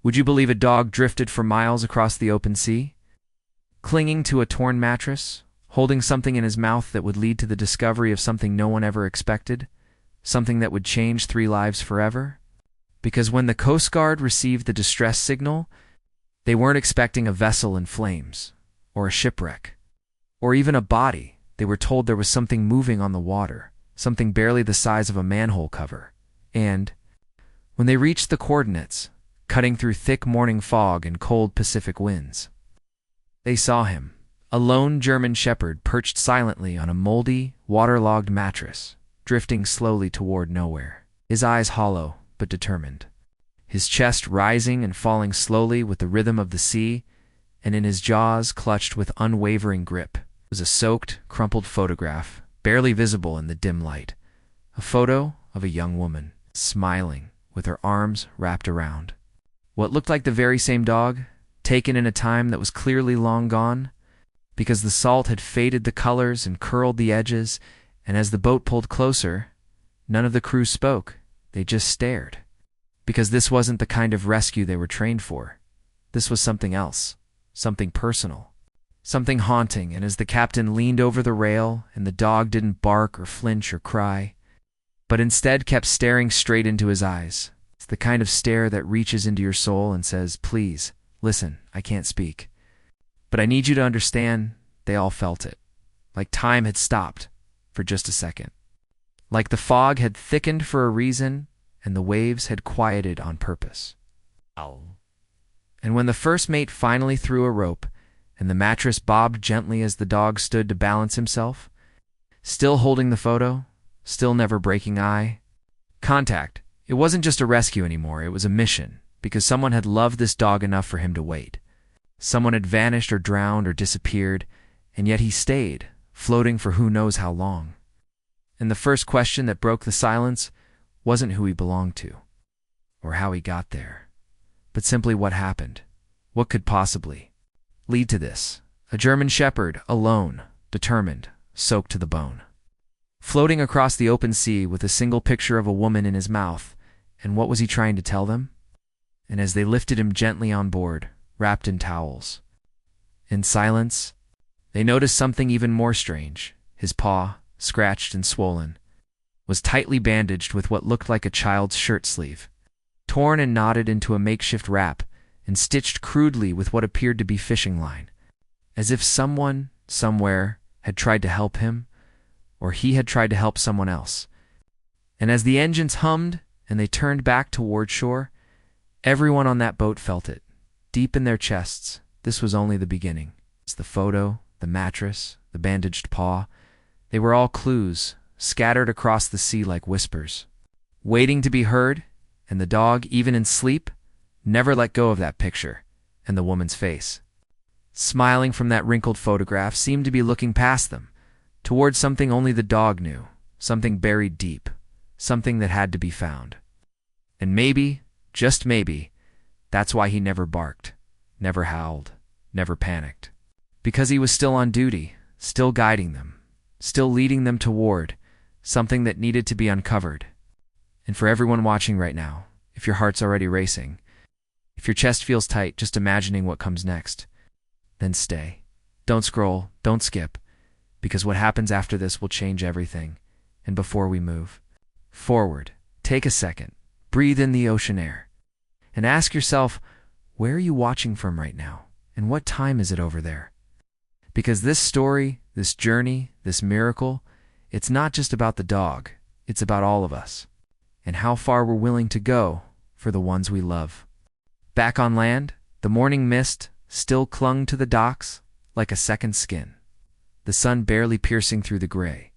Would you believe a dog drifted for miles across the open sea? Clinging to a torn mattress, holding something in his mouth that would lead to the discovery of something no one ever expected, something that would change 3 lives forever? Because when the Coast Guard received the distress signal, they weren't expecting a vessel in flames, or a shipwreck, or even a body. They were told there was something moving on the water, something barely the size of a manhole cover. And when they reached the coordinates, cutting through thick morning fog and cold Pacific winds, they saw him, a lone German shepherd perched silently on a moldy, waterlogged mattress, drifting slowly toward nowhere, his eyes hollow but determined, his chest rising and falling slowly with the rhythm of the sea, and in his jaws, clutched with unwavering grip, was a soaked, crumpled photograph, barely visible in the dim light, a photo of a young woman, smiling, with her arms wrapped around what looked like the very same dog, taken in a time that was clearly long gone, because the salt had faded the colors and curled the edges, and as the boat pulled closer, none of the crew spoke. They just stared. Because this wasn't the kind of rescue they were trained for. This was something else, something personal, something haunting, and as the captain leaned over the rail and the dog didn't bark or flinch or cry, but instead kept staring straight into his eyes. It's the kind of stare that reaches into your soul and says, "Please, listen, I can't speak, but I need you to understand." They all felt it, like time had stopped for just a second, like the fog had thickened for a reason and the waves had quieted on purpose. And when the first mate finally threw a rope and the mattress bobbed gently as the dog stood to balance himself, still holding the photo, still never breaking eye contact, it wasn't just a rescue anymore, it was a mission, because someone had loved this dog enough for him to wait. Someone had vanished or drowned or disappeared, and yet he stayed, floating for who knows how long. And the first question that broke the silence wasn't who he belonged to, or how he got there, but simply what happened. What could possibly lead to this? A German shepherd, alone, determined, soaked to the bone, floating across the open sea with a single picture of a woman in his mouth. And what was he trying to tell them? And as they lifted him gently on board, wrapped in towels, in silence, they noticed something even more strange. His paw, scratched and swollen, was tightly bandaged with what looked like a child's shirt sleeve, torn and knotted into a makeshift wrap, and stitched crudely with what appeared to be fishing line, as if someone, somewhere, had tried to help him, or he had tried to help someone else. And as the engines hummed and they turned back toward shore, everyone on that boat felt it, deep in their chests. This was only the beginning. It's the photo, the mattress, the bandaged paw. They were all clues, scattered across the sea like whispers, waiting to be heard, and the dog, even in sleep, never let go of that picture and the woman's face, smiling from that wrinkled photograph, seemed to be looking past them, towards something only the dog knew, something buried deep, something that had to be found. And maybe, just maybe, that's why he never barked, never howled, never panicked. Because he was still on duty, still guiding them, still leading them toward something that needed to be uncovered. And for everyone watching right now, if your heart's already racing, if your chest feels tight just imagining what comes next, then stay. Don't scroll, don't skip, because what happens after this will change everything. And before we move forward, take a second, breathe in the ocean air, and ask yourself, where are you watching from right now? And what time is it over there? Because this story, this journey, this miracle, it's not just about the dog, it's about all of us, and how far we're willing to go for the ones we love. Back on land, the morning mist still clung to the docks like a second skin, the sun barely piercing through the gray.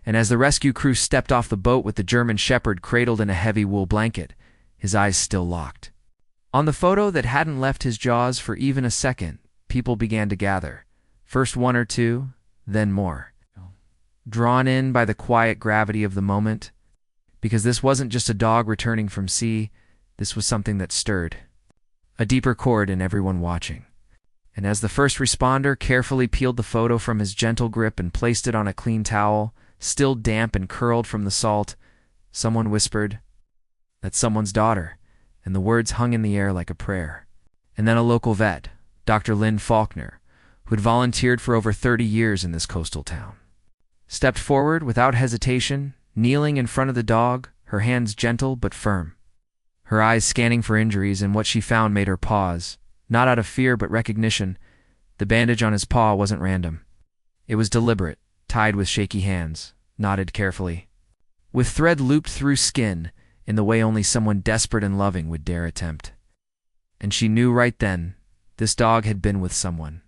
And as the rescue crew stepped off the boat with the German shepherd cradled in a heavy wool blanket, his eyes still locked. On the photo that hadn't left his jaws for even a second, people began to gather. First 1 or 2, then more. Drawn in by the quiet gravity of the moment, because this wasn't just a dog returning from sea, this was something that stirred a deeper chord in everyone watching. And as the first responder carefully peeled the photo from his gentle grip and placed it on a clean towel, still damp and curled from the salt, someone whispered, "That's someone's daughter," and the words hung in the air like a prayer. And then a local vet, Dr. Lynn Faulkner, who had volunteered for over 30 years in this coastal town, stepped forward without hesitation, kneeling in front of the dog, her hands gentle but firm, her eyes scanning for injuries, and what she found made her pause, not out of fear but recognition. The bandage on his paw wasn't random. It was deliberate, tied with shaky hands, knotted carefully, with thread looped through skin in the way only someone desperate and loving would dare attempt. And she knew right then this dog had been with someone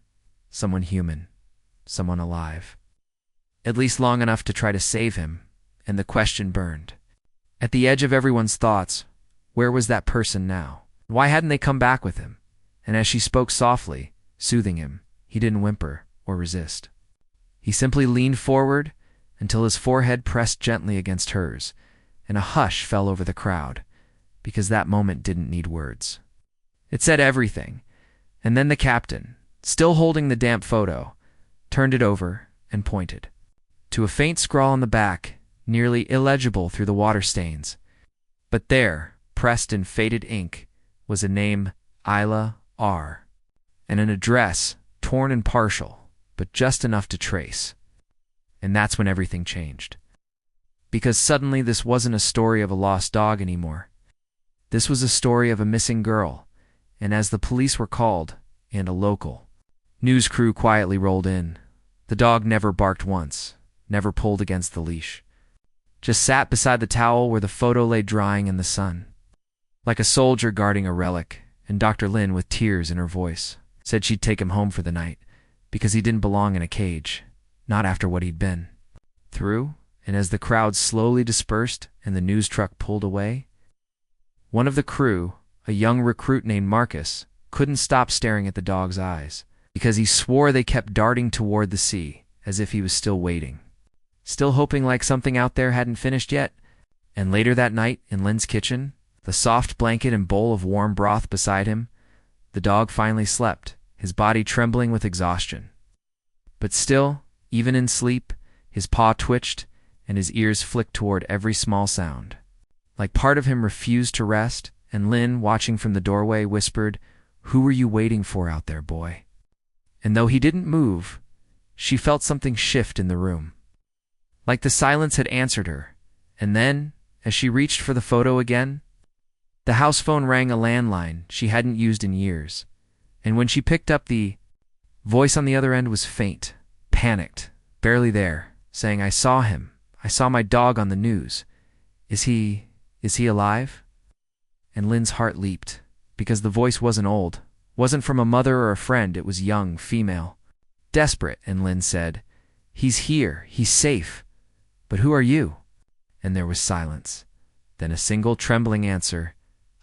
human, someone alive. At least long enough to try to save him, and the question burned. At the edge of everyone's thoughts, where was that person now? Why hadn't they come back with him? And as she spoke softly, soothing him, he didn't whimper or resist. He simply leaned forward until his forehead pressed gently against hers, and a hush fell over the crowd, because that moment didn't need words. It said everything, and then the captain, still holding the damp photo, turned it over and pointed to a faint scrawl on the back, nearly illegible through the water stains. But there, pressed in faded ink, was a name, Isla R., and an address, torn and partial, but just enough to trace. And that's when everything changed. Because suddenly this wasn't a story of a lost dog anymore. This was a story of a missing girl, and as the police were called, and a local news crew quietly rolled in, the dog never barked once, never pulled against the leash. Just sat beside the towel where the photo lay drying in the sun, like a soldier guarding a relic, and Dr. Lynn, with tears in her voice, said she'd take him home for the night, because he didn't belong in a cage, not after what he'd been through. And as the crowd slowly dispersed and the news truck pulled away, one of the crew, a young recruit named Marcus, couldn't stop staring at the dog's eyes, because he swore they kept darting toward the sea, as if he was still waiting, still hoping like something out there hadn't finished yet. And later that night, in Lynn's kitchen, the soft blanket and bowl of warm broth beside him, the dog finally slept, his body trembling with exhaustion. But still, even in sleep, his paw twitched, and his ears flicked toward every small sound. Like part of him refused to rest, and Lynn, watching from the doorway, whispered, "Who were you waiting for out there, boy?" And though he didn't move, she felt something shift in the room. Like the silence had answered her, and then, as she reached for the photo again, the house phone rang, a landline she hadn't used in years, and when she picked up, the voice on the other end was faint, panicked, barely there, saying, "I saw him. I saw my dog on the news. Is he alive?" And Lynn's heart leaped, because the voice wasn't old, wasn't from a mother or a friend. It was young, female, desperate, and Lynn said, "He's here. He's safe. But who are you?" And there was silence. Then a single trembling answer,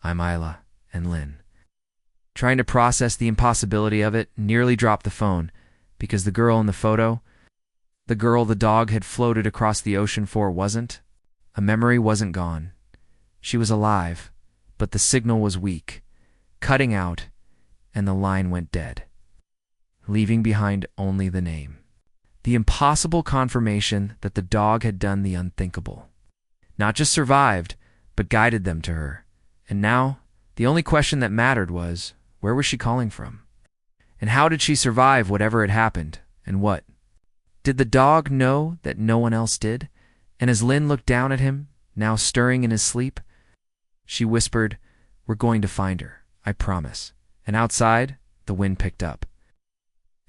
"I'm Isla." And Lynn, trying to process the impossibility of it, nearly dropped the phone, because the girl in the photo, the girl the dog had floated across the ocean for, wasn't. A memory wasn't gone. She was alive, but the signal was weak, cutting out, and the line went dead, leaving behind only the name. The impossible confirmation that the dog had done the unthinkable. Not just survived, but guided them to her. And now, the only question that mattered was, where was she calling from? And how did she survive whatever had happened, and what? Did the dog know that no one else did? And as Lynn looked down at him, now stirring in his sleep, she whispered, "We're going to find her, I promise." And outside, the wind picked up,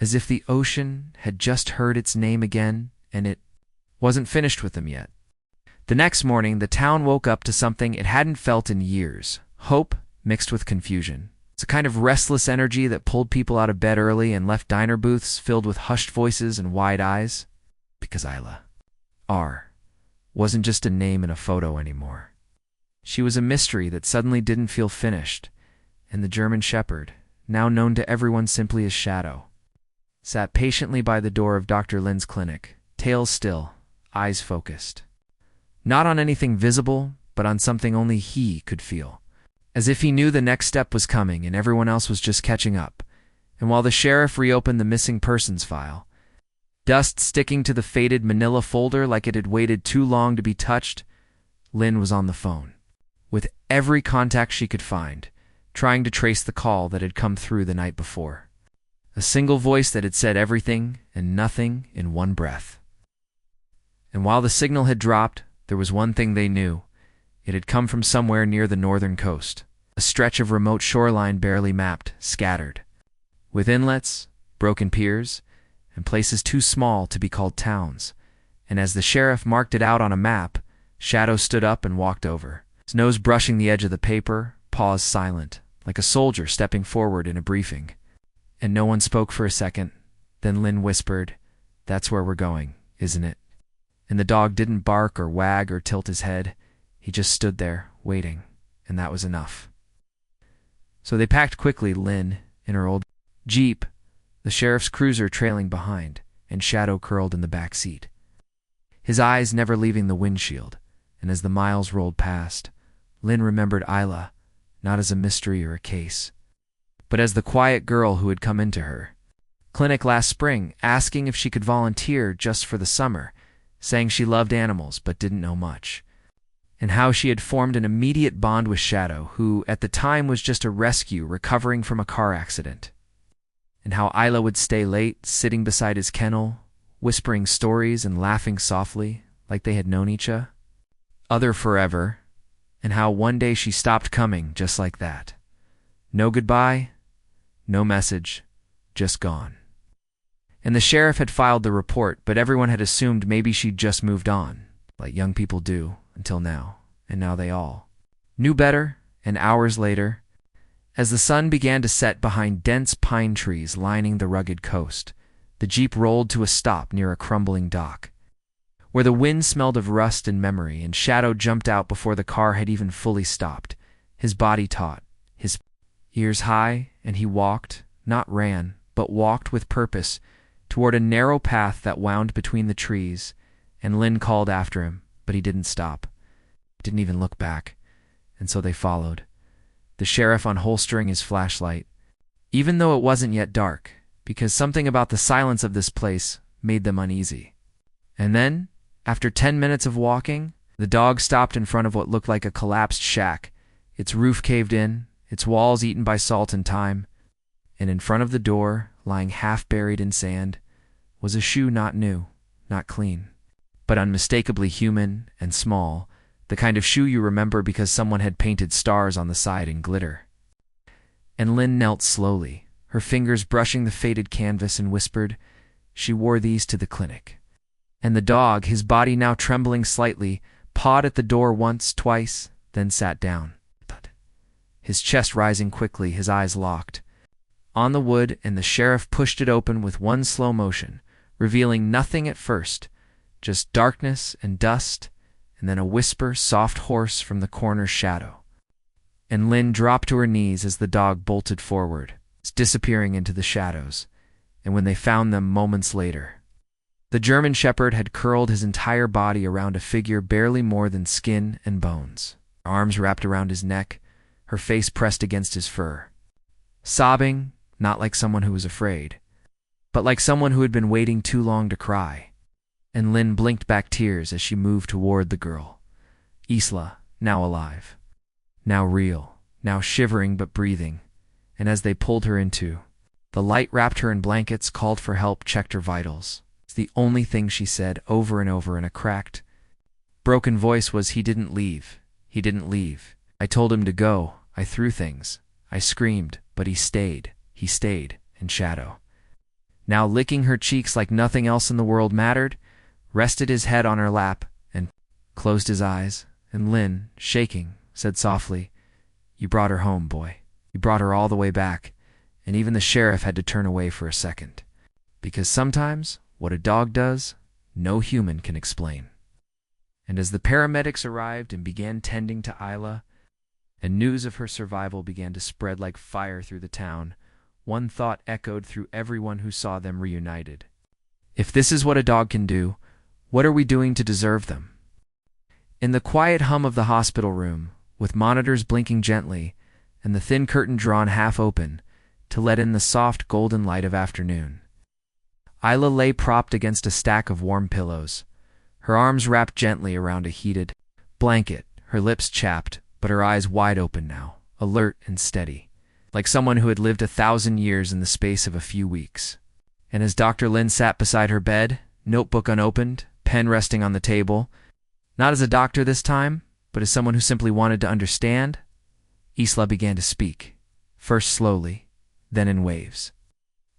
as if the ocean had just heard its name again, and it wasn't finished with them yet. The next morning, the town woke up to something it hadn't felt in years, hope mixed with confusion. It's a kind of restless energy that pulled people out of bed early and left diner booths filled with hushed voices and wide eyes, because Isla R. wasn't just a name in a photo anymore. She was a mystery that suddenly didn't feel finished, and the German Shepherd, now known to everyone simply as Shadow, sat patiently by the door of Dr. Lynn's clinic, tail still, eyes focused. Not on anything visible, but on something only he could feel. As if he knew the next step was coming and everyone else was just catching up. And while the sheriff reopened the missing persons file, dust sticking to the faded manila folder like it had waited too long to be touched, Lynn was on the phone. with every contact she could find, trying to trace the call that had come through the night before. A single voice that had said everything and nothing in one breath. And while the signal had dropped, there was one thing they knew. It had come from somewhere near the northern coast, a stretch of remote shoreline barely mapped, scattered, with inlets, broken piers, and places too small to be called towns. And as the sheriff marked it out on a map, Shadow stood up and walked over, his nose brushing the edge of the paper, paused silent, like a soldier stepping forward in a briefing. And no one spoke for a second. Then Lynn whispered, "That's where we're going, isn't it?" And the dog didn't bark or wag or tilt his head. He just stood there, waiting, and that was enough. So they packed quickly, Lynn in her old Jeep, the sheriff's cruiser trailing behind, and Shadow curled in the back seat, his eyes never leaving the windshield. And as the miles rolled past, Lynn remembered Isla, not as a mystery or a case, but as the quiet girl who had come into her clinic last spring, asking if she could volunteer just for the summer, saying she loved animals but didn't know much, and how she had formed an immediate bond with Shadow, who at the time was just a rescue recovering from a car accident, and how Isla would stay late, sitting beside his kennel, whispering stories and laughing softly, like they had known each other forever, and how one day she stopped coming just like that. No goodbye, no message, just gone. And the sheriff had filed the report, but everyone had assumed maybe she'd just moved on, like young people do, until now. And now they all knew better, and hours later, as the sun began to set behind dense pine trees lining the rugged coast, the Jeep rolled to a stop near a crumbling dock, where the wind smelled of rust and memory, and Shadow jumped out before the car had even fully stopped, his body taut, his ears high, and he walked, not ran, but walked with purpose toward a narrow path that wound between the trees, and Lynn called after him, but he didn't stop, didn't even look back, and so they followed, the sheriff unholstering his flashlight, even though it wasn't yet dark, because something about the silence of this place made them uneasy. And then, after 10 minutes of walking, the dog stopped in front of what looked like a collapsed shack, its roof caved in, its walls eaten by salt and time, and in front of the door, lying half buried in sand, was a shoe not new, not clean, but unmistakably human and small, the kind of shoe you remember because someone had painted stars on the side in glitter. And Lynn knelt slowly, her fingers brushing the faded canvas, and whispered, "She wore these to the clinic." And the dog, his body now trembling slightly, pawed at the door once, twice, then sat down, his chest rising quickly, his eyes locked on the wood, and the sheriff pushed it open with one slow motion, revealing nothing at first, just darkness and dust, and then a whisper, soft, hoarse, from the corner's shadow. And Lynn dropped to her knees as the dog bolted forward, disappearing into the shadows, and when they found them moments later, the German shepherd had curled his entire body around a figure barely more than skin and bones, her arms wrapped around his neck, her face pressed against his fur, sobbing, not like someone who was afraid, but like someone who had been waiting too long to cry. And Lynn blinked back tears as she moved toward the girl, Isla, now alive, now real, now shivering but breathing, and as they pulled her into the light, wrapped her in blankets, called for help, checked her vitals. It's the only thing she said over and over in a cracked, broken voice was, "He didn't leave. He didn't leave. I told him to go. I threw things. I screamed, but he stayed. He stayed." And Shadow, now licking her cheeks like nothing else in the world mattered, rested his head on her lap and closed his eyes, and Lynn, shaking, said softly, "You brought her home, boy. You brought her all the way back." And even the sheriff had to turn away for a second, because sometimes what a dog does, no human can explain. And as the paramedics arrived and began tending to Isla, and news of her survival began to spread like fire through the town, one thought echoed through everyone who saw them reunited. If this is what a dog can do, what are we doing to deserve them? In the quiet hum of the hospital room, with monitors blinking gently, and the thin curtain drawn half open to let in the soft golden light of afternoon, Isla lay propped against a stack of warm pillows, her arms wrapped gently around a heated blanket, her lips chapped, but her eyes wide open now, alert and steady, like someone who had lived 1,000 years in the space of a few weeks. And as Dr. Lin sat beside her bed, notebook unopened, pen resting on the table, not as a doctor this time, but as someone who simply wanted to understand, Isla began to speak, first slowly, then in waves,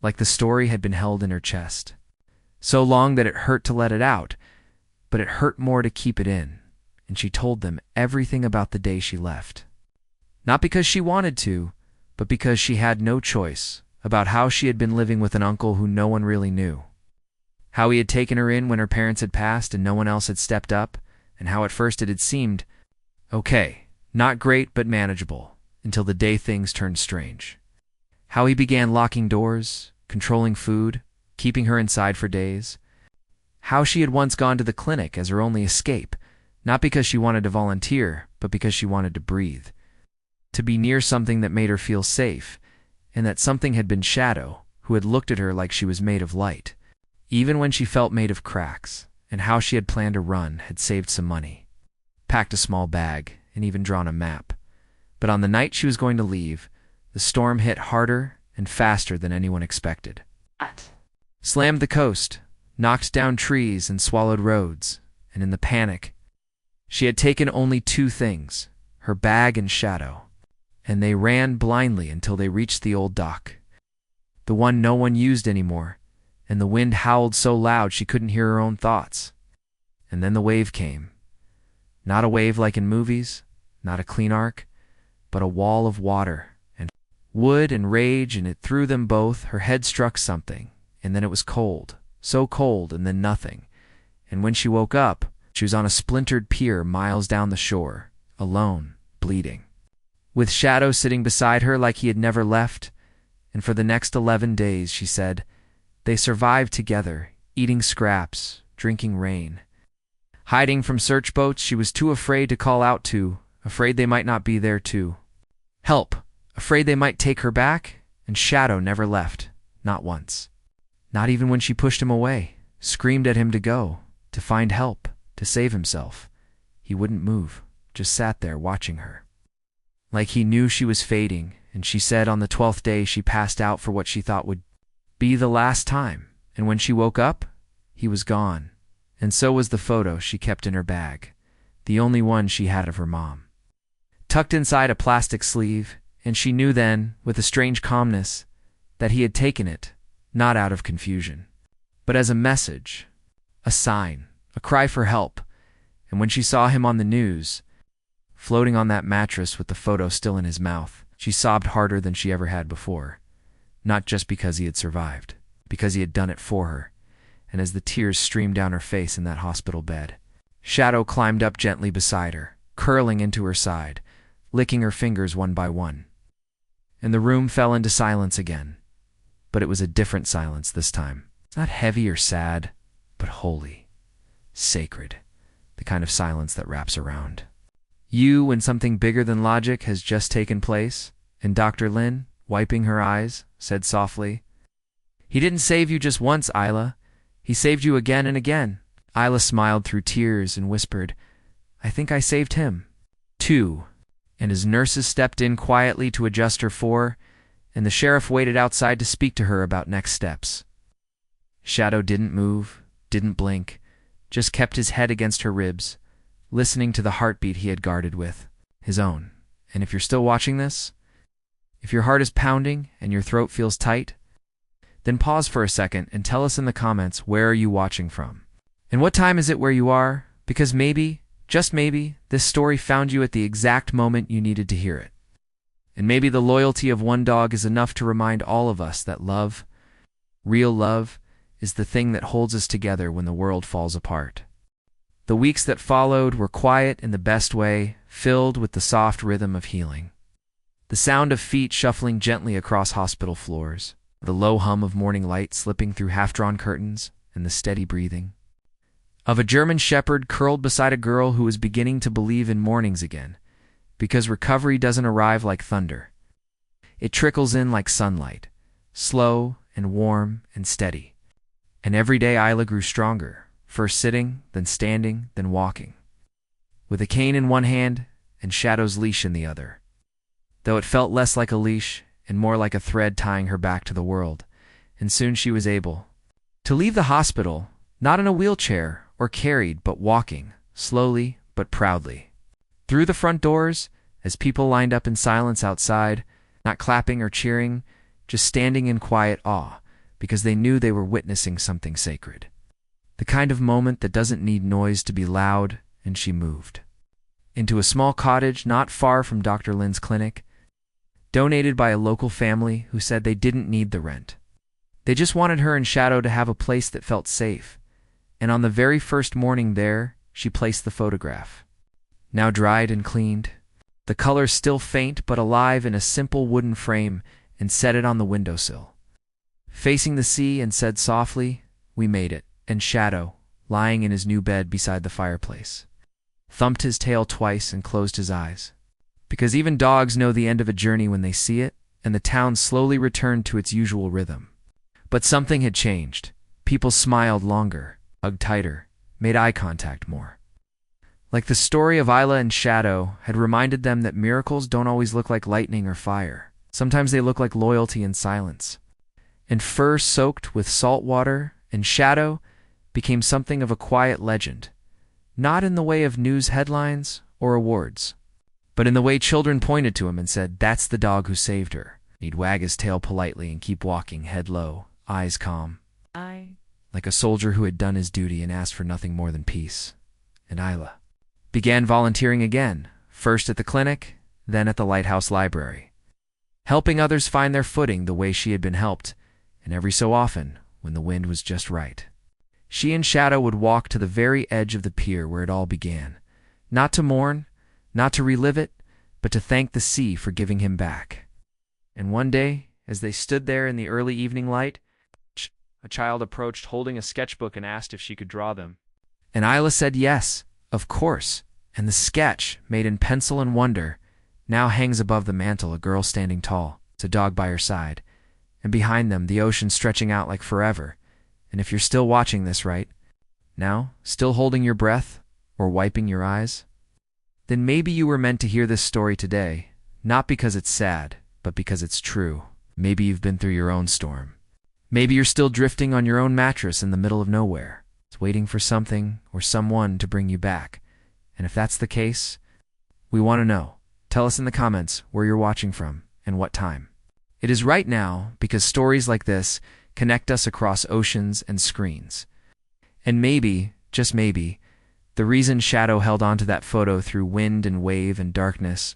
like the story had been held in her chest. So long that it hurt to let it out, but it hurt more to keep it in, and she told them everything about the day she left. Not because she wanted to, but because she had no choice, about how she had been living with an uncle who no one really knew. How he had taken her in when her parents had passed and no one else had stepped up, and how at first it had seemed okay, not great but manageable, until the day things turned strange. How he began locking doors, controlling food, keeping her inside for days. How she had once gone to the clinic as her only escape, not because she wanted to volunteer, but because she wanted to breathe, to be near something that made her feel safe, and that something had been Shadow, who had looked at her like she was made of light, even when she felt made of cracks, and how she had planned to run, had saved some money, packed a small bag, and even drawn a map. But on the night she was going to leave, the storm hit harder and faster than anyone expected. Slammed the coast, knocked down trees and swallowed roads, and in the panic, she had taken only 2 things, her bag and Shadow, and they ran blindly until they reached the old dock, the one no one used anymore, and the wind howled so loud she couldn't hear her own thoughts. And then the wave came. Not a wave like in movies, not a clean arc, but a wall of water and wood and rage, and it threw them both. Her head struck something, and then it was cold, so cold, and then nothing. And when she woke up, she was on a splintered pier miles down the shore, alone, bleeding, with Shadow sitting beside her like he had never left. And for the next 11 days, she said, they survived together, eating scraps, drinking rain. Hiding from search boats she was too afraid to call out to, afraid they might not be there too. Help, afraid they might take her back, and Shadow never left, not once. Not even when she pushed him away, screamed at him to go, to find help, to save himself. He wouldn't move, just sat there watching her. Like he knew she was fading, and she said on the 12th day she passed out for what she thought would be the last time, and when she woke up, he was gone, and so was the photo she kept in her bag, the only one she had of her mom, tucked inside a plastic sleeve, and she knew then, with a strange calmness, that he had taken it, not out of confusion, but as a message, a sign, a cry for help. And when she saw him on the news, floating on that mattress with the photo still in his mouth, she sobbed harder than she ever had before. Not just because he had survived, because he had done it for her. And as the tears streamed down her face in that hospital bed, Shadow climbed up gently beside her, curling into her side, licking her fingers one by one. And the room fell into silence again. But it was a different silence this time. Not heavy or sad, but holy, sacred, the kind of silence that wraps around you when something bigger than logic has just taken place. And Dr. Lin, wiping her eyes, said softly, "He didn't save you just once, Isla. He saved you again and again." Isla smiled through tears and whispered, "I think I saved him, too." And as nurses stepped in quietly to adjust her for, and the sheriff waited outside to speak to her about next steps, Shadow didn't move, didn't blink, just kept his head against her ribs, listening to the heartbeat he had guarded with, his own. And if you're still watching this, if your heart is pounding and your throat feels tight, then pause for a second and tell us in the comments, where are you watching from? And what time is it where you are? Because maybe, just maybe, this story found you at the exact moment you needed to hear it. And maybe the loyalty of one dog is enough to remind all of us that love, real love, is the thing that holds us together when the world falls apart. The weeks that followed were quiet in the best way, filled with the soft rhythm of healing. The sound of feet shuffling gently across hospital floors, the low hum of morning light slipping through half-drawn curtains, and the steady breathing of a German shepherd curled beside a girl who was beginning to believe in mornings again, because recovery doesn't arrive like thunder. It trickles in like sunlight, slow and warm and steady. And every day Isla grew stronger, first sitting, then standing, then walking, with a cane in one hand and Shadow's leash in the other, though it felt less like a leash and more like a thread tying her back to the world. And soon she was able to leave the hospital, not in a wheelchair or carried, but walking, slowly but proudly. Through the front doors, as people lined up in silence outside, not clapping or cheering, just standing in quiet awe, because they knew they were witnessing something sacred. The kind of moment that doesn't need noise to be loud, and she moved into a small cottage not far from Dr. Lynn's clinic, donated by a local family who said they didn't need the rent. They just wanted her and Shadow to have a place that felt safe, and on the very first morning there, she placed the photograph. Now dried and cleaned, the colors still faint but alive in a simple wooden frame, and set it on the windowsill, facing the sea, and said softly, "We made it." And Shadow, lying in his new bed beside the fireplace, thumped his tail twice and closed his eyes. Because even dogs know the end of a journey when they see it, and the town slowly returned to its usual rhythm. But something had changed. People smiled longer, hugged tighter, made eye contact more. Like the story of Isla and Shadow had reminded them that miracles don't always look like lightning or fire. Sometimes they look like loyalty and silence. And fur soaked with salt water and Shadow became something of a quiet legend, not in the way of news headlines or awards, but in the way children pointed to him and said, "That's the dog who saved her." He'd wag his tail politely and keep walking, head low, eyes calm, like a soldier who had done his duty and asked for nothing more than peace. And Isla began volunteering again, first at the clinic, then at the Lighthouse Library, helping others find their footing the way she had been helped, and every so often, when the wind was just right, she and Shadow would walk to the very edge of the pier where it all began, not to mourn, not to relive it, but to thank the sea for giving him back. And one day, as they stood there in the early evening light, a child approached holding a sketchbook and asked if she could draw them. And Isla said yes, of course, and the sketch, made in pencil and wonder, now hangs above the mantel, a girl standing tall, a dog by her side, and behind them the ocean stretching out like forever. And if you're still watching this right now, still holding your breath or wiping your eyes, then maybe you were meant to hear this story today, not because it's sad, but because it's true. Maybe you've been through your own storm. Maybe you're still drifting on your own mattress in the middle of nowhere, waiting for something or someone to bring you back. And if that's the case, we want to know. Tell us in the comments where you're watching from and what time. It is right now, because stories like this connect us across oceans and screens. And maybe, just maybe, the reason Shadow held on to that photo through wind and wave and darkness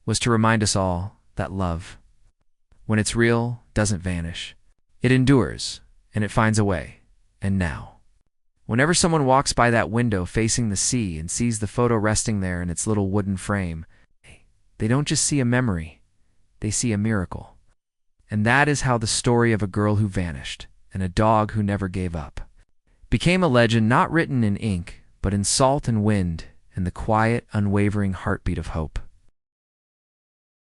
was to remind us all that love, when it's real, doesn't vanish. It endures, and it finds a way. And now, whenever someone walks by that window facing the sea and sees the photo resting there in its little wooden frame, they don't just see a memory, they see a miracle. And that is how the story of a girl who vanished and a dog who never gave up became a legend not written in ink, but in salt and wind and the quiet, unwavering heartbeat of hope.